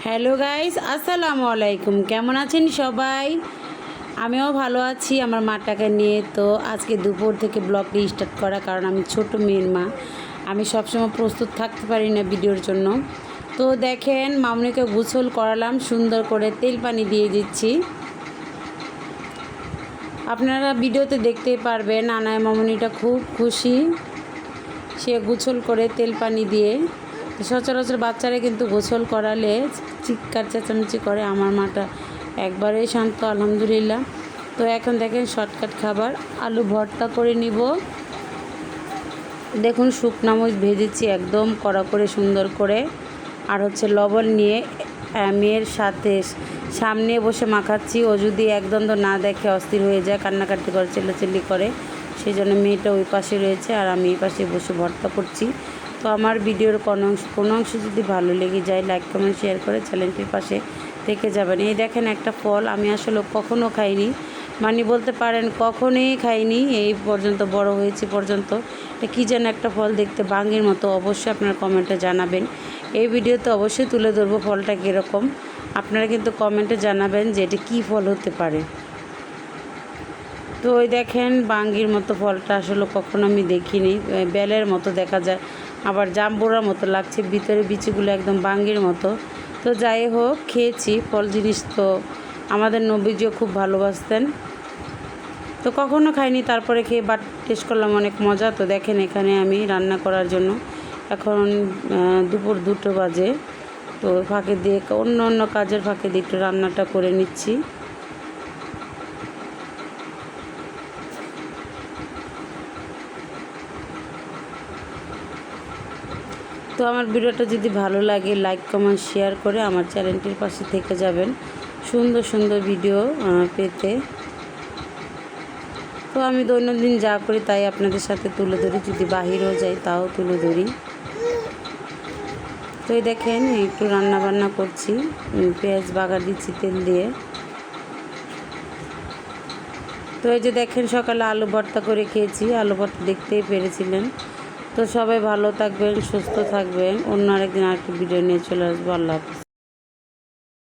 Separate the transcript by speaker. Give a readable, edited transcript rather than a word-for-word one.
Speaker 1: Hello guys, আসসালামু আলাইকুম। কেমন আছেন সবাই? আমিও ভালো আছি আমার মাটাকে নিয়ে। তো আজকে দুপুর থেকে ব্লগটি স্টার্ট করা, কারণ আমি ছোট মেয়ের মা। আমি সবসময় প্রস্তুত থাকতে পারি না ভিডিওর জন্য। তো দেখেন, মামুনিকে গোসল করালাম, সুন্দর করে তেল পানি দিয়ে দিচ্ছি। আপনারা ভিডিওতে দেখতেই পারবেন, আনায় মামুনিটা খুব খুশি। সে গোসল করে তেল পানি দিয়ে। সচরাচর বাচ্চারা কিন্তু গোসল করালে চিৎকার চেঁচামেচি করে, আমার মাটা একবারেই শান্ত, আলহামদুলিল্লাহ। তো এখন দেখেন শর্টকাট খাবার, আলু ভর্তা করে নিব। দেখুন শুকনো মরিচ ভেজেছি একদম কড়া করে সুন্দর করে, আর লবণ নিয়ে মেয়ের সাথে সামনে বসে মাখাচ্ছি। ও যদি একদণ্ড না দেখে অস্থির হয়ে যায়, কান্নাকাটি করে, চেল্লাচিল্লি করে। সেই জন্য মেয়েটা ওই পাশে রয়েছে আর আমি এই পাশে বসে ভর্তা করছি। তো আমার ভিডিওর কোনো অংশ যদি ভালো লেগে যায়, লাইক কমেন্ট শেয়ার করে চ্যানেলটির পাশে থেকে যাবেন। এই দেখেন একটা ফল, আমি আসলে কখনও খাইনি, মানে বলতে পারেন কখনোই খাইনি এই পর্যন্ত, বড় হয়েছে পর্যন্ত। এটা কী যেন একটা ফল, দেখতে বাঙ্গির মতো। অবশ্যই আপনারা কমেন্টে জানাবেন। এই ভিডিওতে অবশ্যই তুলে ধরবো ফলটা কীরকম। আপনারা কিন্তু কমেন্টে জানাবেন যে এটা কী ফল হতে পারে। তো ওই দেখেন বাঙ্গির মতো ফলটা আসলে কখনো আমি দেখিনি। বেলের মতো দেখা যায়, আবার জাম্বুরার মতো লাগছে, ভিতরে বিচিগুলো একদম বাঙ্গির মতো। তো যাই হোক, খেয়েছি ফল জিনিস, তো আমাদের নবীজিও খুব ভালোবাসতেন। তো কখনো খাইনি, তারপরে খেয়ে বাট টেস্ট করলাম, অনেক মজা। তো দেখেন এখানে আমি রান্না করার জন্য এখন দুপুর 2টো বাজে। তো ফাঁকে দিয়ে অন্য কাজের ফাঁকে দিয়ে একটু রান্নাটা করে নিচ্ছি। তো আমার ভিডিওটা যদি ভালো লাগে, লাইক কমেন্ট শেয়ার করে আমার চ্যানেলটির পাশে থেকে যাবেন সুন্দর সুন্দর ভিডিও পেতে। তো আমি দৈনন্দিন যা করি তাই আপনাদের সাথে তুলে ধরি, যদি বাহিরেও যাই তাও তুলে ধরি। তো এই দেখেন একটু রান্না বান্না করছি, পেঁয়াজ বাগার দিচ্ছি তেল দিয়ে। তো এই যে দেখেন সকালে আলু ভর্তা করে খেয়েছি, আলু ভর্তা দেখতেই পেরেছিলেন। তো সবাই ভালো থাকবেন, সুস্থ থাকবেন। অন্য আরেকদিন আরেকটি ভিডিও নিয়ে চলে আসবো। আল্লাহ হাফেজ।